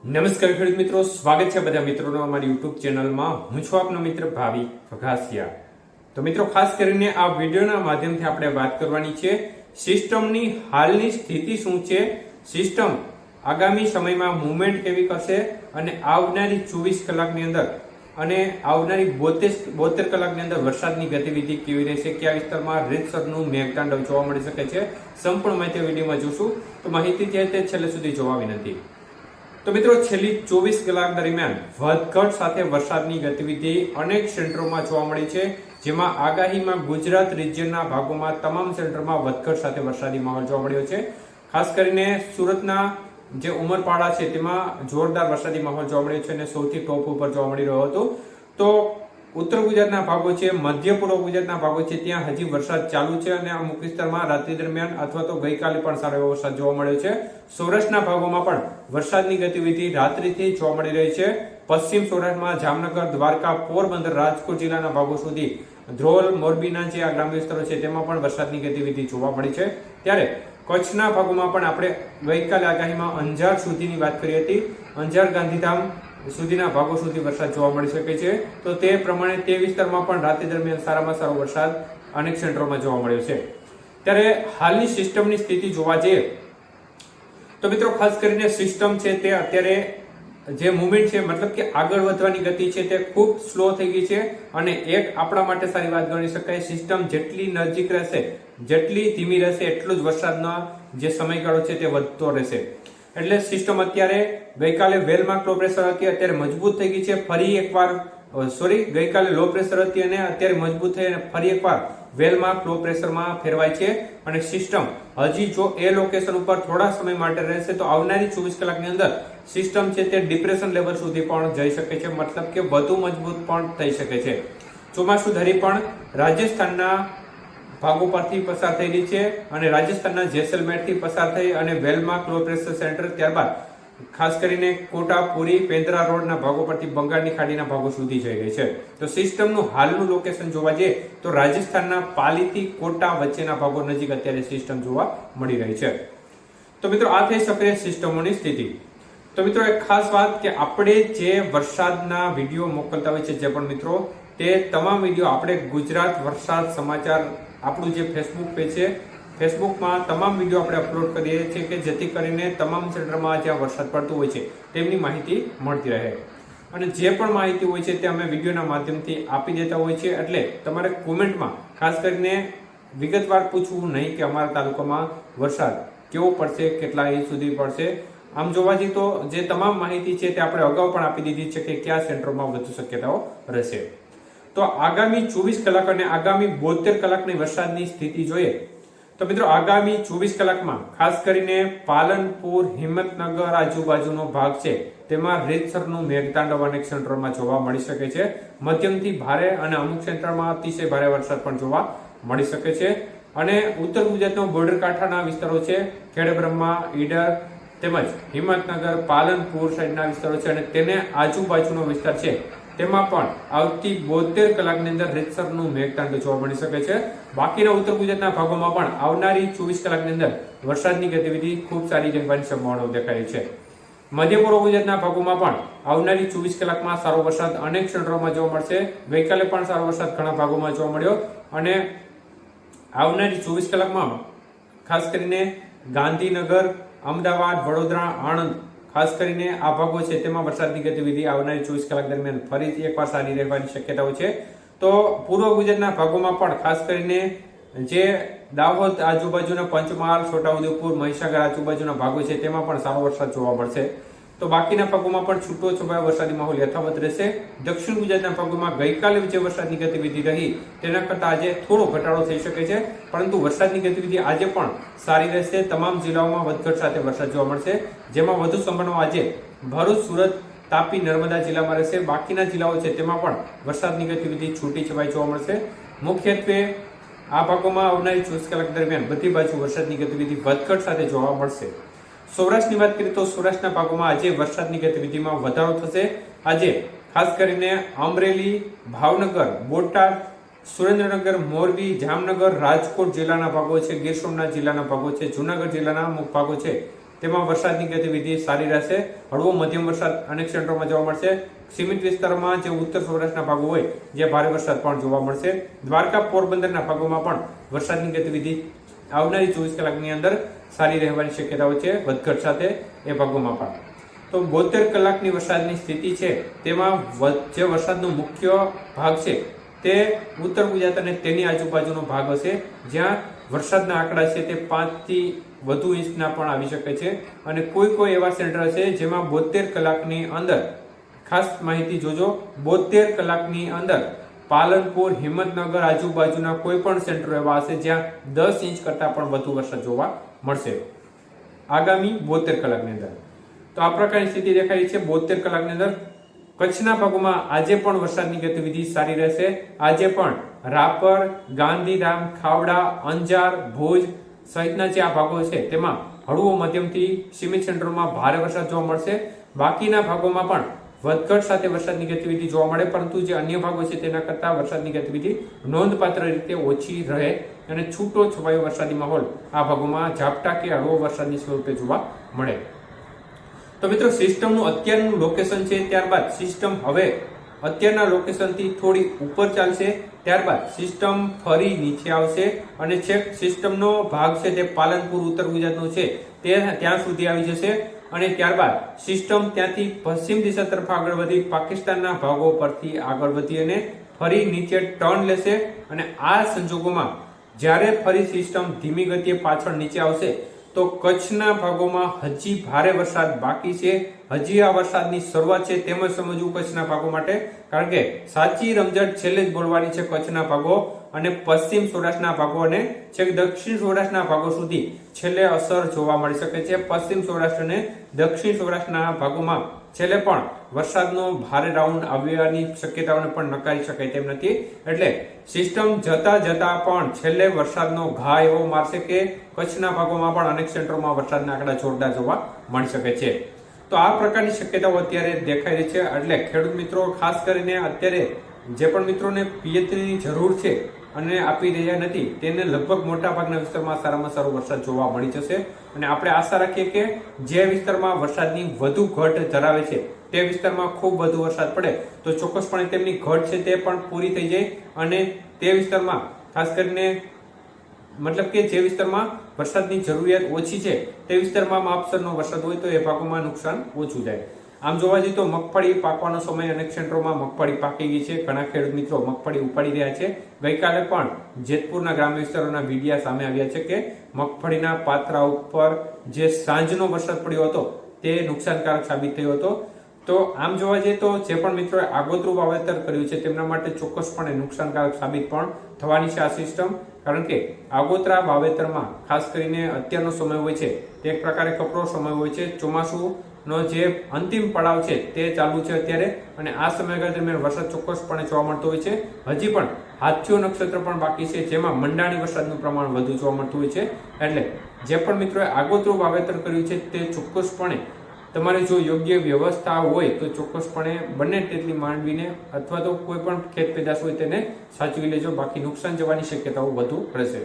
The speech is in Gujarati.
નમસ્કાર ખેડૂત મિત્રો, સ્વાગત છે બધા મિત્રોનો અમારી યુટ્યુબ ચેનલમાં. હું છું આપનો મિત્ર ભાવિ વઘાસિયા. તો મિત્રો, ખાસ કરીને આ વિડીયોના માધ્યમથી આપણે વાત કરવાની છે સિસ્ટમની હાલની સ્થિતિ શું છે, સિસ્ટમ આગામી સમયમાં મુવમેન્ટ કેવી કરશે અને આવનારી 24 કલાકની અંદર અને આવનારી 72 કલાકની અંદર વરસાદની ગતિવિધિ કેવી રહેશે, કયા વિસ્તારમાં રીતસરનું મેઘતાંડવ જોવા મળી શકે છે, સંપૂર્ણ માહિતી વિડીયોમાં જોશું. તો માહિતી છે તે છેલ્લે સુધી જોવા વિનંતી. તો મિત્રો, છેલ્લી 24 કલાક દરમિયાન વધઘટ સાથે વરસાદની ગતિવિધિ અનેક સેન્ટરોમાં જોવા મળી છે, જેમાં આગાહીમાં ગુજરાત રિજિયનના ભાગોમાં તમામ સેન્ટરમાં વધઘટ સાથે વરસાદી માહોલ જોવા મળ્યો છે. ખાસ કરીને સુરતના જે ઉમરપાડા છે તેમાં જોરદાર વરસાદી માહોલ જોવા મળ્યો છે અને સૌથી ટોપ ઉપર જોવા મળી રહ્યો હતો. તો ઉત્તર ગુજરાતના ભાગો છે, મધ્ય પૂર્વ ગુજરાતના ભાગો છે, ત્યાં હજી વરસાદ ચાલુ છે અને અમુક વિસ્તારમાં રાત્રિ દરમિયાન અથવા તો ગઈકાલે પણ સારો એવો વરસાદ જોવા મળ્યો છે. સૌરાષ્ટ્રના ભાગોમાં પણ વરસાદની ગતિવિધિ રાત્રિથી જોવા મળી રહી છે. પશ્ચિમ સૌરાષ્ટ્રમાં જામનગર, દ્વારકા, પોરબંદર, રાજકોટ જિલ્લાના ભાગો સુધી, ધ્રોલ, મોરબીના જે આ ગ્રામ્ય વિસ્તારો છે તેમાં પણ વરસાદની ગતિવિધિ જોવા મળી છે. ત્યારે કચ્છના ભાગોમાં પણ આપણે ગઈકાલે આગાહીમાં અંજાર સુધીની વાત કરી હતી. અંજાર, ગાંધીધામ સુધીના ભાગો સુધી વરસાદ જોવા મળી શકે છે. તો તે પ્રમાણે તે વિસ્તારમાં પણ રાત્રિ દરમિયાન સારામાં સારો વરસાદ અનેક સેન્ટરોમાં જોવા મળ્યો છે. ત્યારે હાલની સિસ્ટમની સ્થિતિ જોવા જઈએ તો મિત્રો, ખાસ કરીને સિસ્ટમ છે તે અત્યારે જે મુવમેન્ટ છે, મતલબ કે આગળ વધવાની ગતિ છે તે ખૂબ સ્લો થઈ ગઈ છે. અને એક આપણા માટે સારી વાત ગણી શકાય, સિસ્ટમ જેટલી નજીક રહેશે, જેટલી ધીમી રહેશે, એટલો જ વરસાદનો જે સમયગાળો છે તે વધતો રહેશે. એટલે સિસ્ટમ અત્યારે ગઈકાલે વેલમાર્ક લો પ્રેશર હતી, અત્યારે મજબૂત થઈ ગઈ છે. ફરી એકવાર ગઈકાલે લો પ્રેશર હતી અને અત્યારે મજબૂત થઈ અને ફરી એકવાર વેલમાર્ક લો પ્રેશરમાં ફેરવાય છે. અને સિસ્ટમ હજી જો એ લોકેશન ઉપર થોડા સમય માટે રહેશે તો આવનારી 24 કલાકની અંદર સિસ્ટમ છે તે ડિપ્રેશન લેવલ સુધી પણ જઈ શકે છે, મતલબ કે વધુ મજબૂત પણ થઈ શકે છે. ચોમાસુ ધરી પણ રાજસ્થાનના ભાગો પરથી પસાર થઈ રહી છે અને રાજસ્થાનના જેસલમેરથી પસાર થઈ અને વેલમાર્ક લો પ્રેશર સેન્ટર, ત્યારબાદ ખાસ કરીને કોટા, પુરી, પેન્દ્રા રોડના ભાગો પરથી બંગાળની ખાડીના ભાગો સુધી જઈ રહી છે. તો સિસ્ટમનું હાલનું લોકેશન જોવા જઈએ તો રાજસ્થાનના પાલીથી કોટા વચ્ચેના ભાગો નજીક અત્યારે સિસ્ટમ જોવા મળી રહી છે. તો મિત્રો, આ થઈ શકે સિસ્ટમોની સ્થિતિ. તો મિત્રો, એક ખાસ વાત કે આપણે જે વરસાદના વિડીયો મોકલતા હોય છે જે પણ મિત્રો, તે તમામ વિડીયો આપણે ગુજરાત વરસાદ સમાચાર આપણું જે ફેસબુક પેજ છે, ફેસબુકમાં તમામ વિડીયો આપણે અપલોડ કરીએ છીએ કે જેથી કરીને તમામ સેન્ટરમાં જ્યાં વરસાદ પડતો હોય છે તેમની માહિતી મળતી રહે. અને જે પણ માહિતી હોય છે તે અમે વિડીયોના માધ્યમથી આપી દેતા હોય છે. એટલે તમારે કોમેન્ટમાં ખાસ કરીને વિગતવાર પૂછવું નહીં કે અમારા તાલુકામાં વરસાદ કેવો પડશે, કેટલા ઇંચ સુધી પડશે. આમ જોવા જઈએ તો જે તમામ માહિતી છે તે આપણે અગાઉ પણ આપી દીધી છે કે કયા સેન્ટરોમાં વધુ શક્યતાઓ રહેશે. તો આગામી 24 કલાક અને આગામી 72 કલાકની વરસાદની સ્થિતિ જોઈએ તો મિત્રો, આગામી 24 કલાકમાં ખાસ કરીને પાલનપુર, હિંમતનગર આજુબાજુનો ભાગ છે તેમાં રીતસરનું મેઘતાંડવ અનેક સેન્ટરોમાં જોવા મળી શકે છે. મધ્યમથી ભારે અને અમુક સેન્ટરમાં અતિશય ભારે વરસાદ પણ જોવા મળી શકે છે. અને ઉત્તર ગુજરાતનો બોર્ડર કાંઠાના વિસ્તારો છે, ખેડબ્રહ્મા, ઈડર તેમજ હિંમતનગર, પાલનપુર સાઈડના વિસ્તારો છે અને તેને આજુબાજુનો વિસ્તાર છે તેમાં પણ આવતી 72 કલાકની અંદર રીતસરનું મેઘતાંડવ જોવા મળી શકે છે. બાકીના ઉત્તર ગુજરાતના ભાગોમાં પણ આવનારી 24 કલાકની અંદર વરસાદની ગતિવિધિ ખૂબ સારી રહેવાની સંભાવનાઓ દેખાય છે. મધ્ય પૂર્વ ગુજરાતના ભાગોમાં પણ આવનારી 24 કલાકમાં સારો વરસાદ અનેક સેન્ટરોમાં જોવા મળશે. ગઈકાલે પણ સારો વરસાદ ઘણા ભાગોમાં જોવા મળ્યો અને આવનારી 24 કલાકમાં ખાસ કરીને ગાંધીનગર, અમદાવાદ, વડોદરા, આણંદ, ખાસ કરીને આ ભાગો છે તેમાં વરસાદની ગતિવિધિ આવનારી 24 કલાક દરમિયાન ફરીથી એકવાર સારી રહેવાની શક્યતાઓ છે. તો પૂર્વ ગુજરાતના ભાગોમાં પણ ખાસ કરીને જે દાહોદ આજુબાજુના પંચમહાલ, છોટાઉદેપુર, મહીસાગર આજુબાજુના ભાગો છે તેમાં પણ સારો વરસાદ જોવા મળશે. તો બાકીના ભાગોમાં પણ છૂટો છવાયો વરસાદી માહોલ યથાવત રહેશે. દક્ષિણ ગુજરાતના ભાગોમાં ગઈકાલે જે વરસાદની ગતિવિધિ રહી તેના કરતા આજે થોડો ઘટાડો થઈ શકે છે, પરંતુ વરસાદની ગતિવિધિ આજે પણ સારી રહેશે. તમામ જિલ્લાઓમાં વધઘટ સાથે વરસાદ જોવા મળશે, જેમાં વધુ સંભાવના આજે ભરૂચ, સુરત, તાપી, નર્મદા જિલ્લામાં રહેશે. બાકીના જિલ્લાઓ છે તેમાં પણ વરસાદની ગતિવિધિ છૂટી છવાઈ જોવા મળશે. મુખ્યત્વે આ ભાગોમાં આવનારી 24 કલાક દરમિયાન બધી બાજુ વરસાદની ગતિવિધિ વધઘટ સાથે જોવા મળશે. સૌરાષ્ટ્રની વાત કરીએ તો સૌરાષ્ટ્રના ભાગોમાં આજે વરસાદની ગતિવિધિમાં વધારો થશે. આજે ખાસ કરીને અમરેલી, ભાવનગર, બોટાદ, સુરેન્દ્રનગર, મોરબી, જામનગર, રાજકોટ જિલ્લાના ભાગો છે, ગીર સોમનાથ જિલ્લાના ભાગો છે, જૂનાગઢ જિલ્લાના અમુક ભાગો છે તેમાં વરસાદની ગતિવિધિ સારી રહેશે. હળવો મધ્યમ વરસાદ અનેક સેન્ટરોમાં જોવા મળશે. સીમિત વિસ્તારમાં જે ઉત્તર સૌરાષ્ટ્રના ભાગો હોય જ્યાં ભારે વરસાદ પણ જોવા મળશે. દ્વારકા પોરબંદરના ભાગોમાં પણ વરસાદની ગતિવિધિ આવનારી 24 કલાકની અંદર સારી રહેવાની શક્યતાઓ છે વધઘટ સાથે એ ભાગોમાં પણ. તો 72 કલાકની વરસાદની સ્થિતિ છે તેમાં જે વરસાદનો મુખ્ય ભાગ છે તે ઉત્તર ગુજરાત અને તેની આજુબાજુનો ભાગ હશે જ્યાં વરસાદના આંકડા છે તે 5 થી વધુ ઇંચના પણ આવી શકે છે. અને કોઈ એવા સેન્ટર હશે જેમાં 72 કલાકની અંદર, ખાસ માહિતી જોજો, 72 કલાકની અંદર પાલનપુર, હિંમતનગર આજુબાજુના કોઈ પણ સેન્ટરો એવા હશે જ્યાં 10 ઇંચ કરતા પણ વધુ વરસાદ જોવા મળશે આગામી 72 કલાકની અંદર. તો આ પ્રકારની સ્થિતિ દેખાય છે 72 કલાકની અંદર. કચ્છના ભાગોમાં આજે પણ વરસાદની ગતિવિધિ સારી રહેશે. આજે પણ રાપર, ગાંધીધામ, ખાવડા, અંજાર, ભુજ સહિતના જે આ ભાગો છે તેમાં હળવો મધ્યમથી સીમિત સેન્ટરોમાં ભારે વરસાદ જોવા મળશે. બાકીના ભાગોમાં પણ વધઘટ સાથે વરસાદની ગતિવિધિ જોવા મળે, પરંતુ જે અન્ય ભાગો છે તેના કરતા વરસાદની ગતિવિધિ નોંધપાત્ર રીતે ઓછી રહે અને છૂટો છવાયો વરસાદી માહોલ આ ભાગોમાં ઝાપટા કે હળવો વરસાદની સ્વરૂપે જોવા મળે. તો મિત્રો સિસ્ટમનું અત્યારનું લોકેશન છે, ત્યારબાદ સિસ્ટમ હવે અત્યારના લોકેશનથી થોડી ઉપર ચાલશે, ત્યારબાદ સિસ્ટમ ફરી નીચે આવશે અને છેક સિસ્ટમનો ભાગ છે તે પાલનપુર ઉત્તર ગુજરાતનો છે તે ત્યાં સુધી આવી જશે અને ત્યારબાદ સિસ્ટમ ત્યાંથી પશ્ચિમ દિશા તરફ આગળ વધી પાકિસ્તાનના ભાગો પરથી આગળ વધી અને ફરી નીચે ટર્ન લેશે. અને આ સંજોગોમાં જ્યારે ફરી સિસ્ટમ ધીમી ગતિએ પાછળ નીચે આવશે તો કચ્છના ભાગોમાં હજી ભારે વરસાદ બાકી છે. હજી આ વરસાદની શરૂઆત છે તેમ જ સમજવું કચ્છના ભાગો માટે, કારણ કે સાચી રમઝટ છેલ્લે જ બોલવાની છે. કચ્છના ભાગો અને પશ્ચિમ સૌરાષ્ટ્રના ભાગો અને છેક દક્ષિણ સૌરાષ્ટ્રના ભાગો સુધી છેલ્લે અસર જોવા મળી શકે છે. પશ્ચિમ સૌરાષ્ટ્ર અને દક્ષિણ સૌરાષ્ટ્રના ભાગોમાં છેલ્લે પણ વરસાદનો ભારે રાઉન્ડ આવવાની શક્યતાઓને પણ નકારી શકાય તેમ નથી. એટલે સિસ્ટમ જતા પણ છેલ્લે વરસાદનો ઘા એવો મારશે કે કચ્છના ભાગોમાં પણ અનેક સેન્ટરોમાં વરસાદના આંકડા જોરદાર જોવા મળી શકે છે. તો આ પ્રકારની શક્યતાઓ અત્યારે દેખાઈ રહી છે. એટલે ખેડૂત મિત્રો ખાસ કરીને અત્યારે જે પણ મિત્રોને પિયતની જરૂર છે અને આપી રહ્યા નથી તેને લગભગ મોટા ભાગના વિસ્તારમાં સારામાં સારો વરસાદ જોવા મળી જશે. અને આપણે આશા રાખીએ કે જે વિસ્તારમાં વરસાદની વધુ ઘટ ધરાવે છે તે વિસ્તારમાં ખૂબ વધુ વરસાદ પડે તો ચોક્કસપણે તેમની ઘટ છે તે પણ પૂરી થઈ જાય અને તે વિસ્તારમાં ખાસ કરીને મતલબ કે જે વિસ્તારમાં વરસાદની જરૂરિયાત ઓછી છે તે વિસ્તારમાં માપસરનો વરસાદ હોય તો એ ભાગોમાં નુકસાન ઓછું જાય. આમ જોવા જઈએ તો મગફળી પાકવાનો સમય અનેક સેન્ટરોમાં મગફળી પાકી ગઈ છે. ઘણા ખેડૂત મિત્રો મગફળી ઉપાડી રહ્યા છે. ગઈકાલે પણ જેતપુરના ગ્રામ્ય વિસ્તારોના વિડીયા સામે આવ્યા છે કે મગફળીના પાત્રા ઉપર જે સાંજનો વરસાદ પડ્યો હતો તે નુકસાનકારક સાબિત થયો હતો. તો આમ જોવા જઈએ તો જે પણ મિત્રોએ આગોતરું વાવેતર કર્યું છે તેમના માટે ચોક્કસપણે નુકસાનકારક સાબિત પણ થવાની છે આ સિસ્ટમ, કારણ કે આગોતરા વાવેતરમાં ખાસ કરીને અત્યારનો સમય હોય છે તે એક પ્રકારે કપરો સમય હોય છે. ચોમાસુનો જે અંતિમ પડાવ છે તે ચાલુ છે અત્યારે અને આ સમયગાળા દરમિયાન વરસાદ ચોક્કસપણે જોવા મળતો હોય છે. હજી પણ હાથીઓ નક્ષત્ર પણ બાકી છે જેમાં મંડાણી વરસાદનું પ્રમાણ વધુ જોવા મળતું હોય છે. એટલે જે પણ મિત્રોએ આગોતરું વાવેતર કર્યું છે તે ચોક્કસપણે તમારે જો યોગ્ય વ્યવસ્થા હોય તો ચોક્કસપણે બંને તેટલી માંડવીને અથવા તો કોઈ પણ ખેત પેદાશ હોય તેને સાચવી લેજો, બાકી નુકસાન જવાની શક્યતાઓ વધુ રહેશે.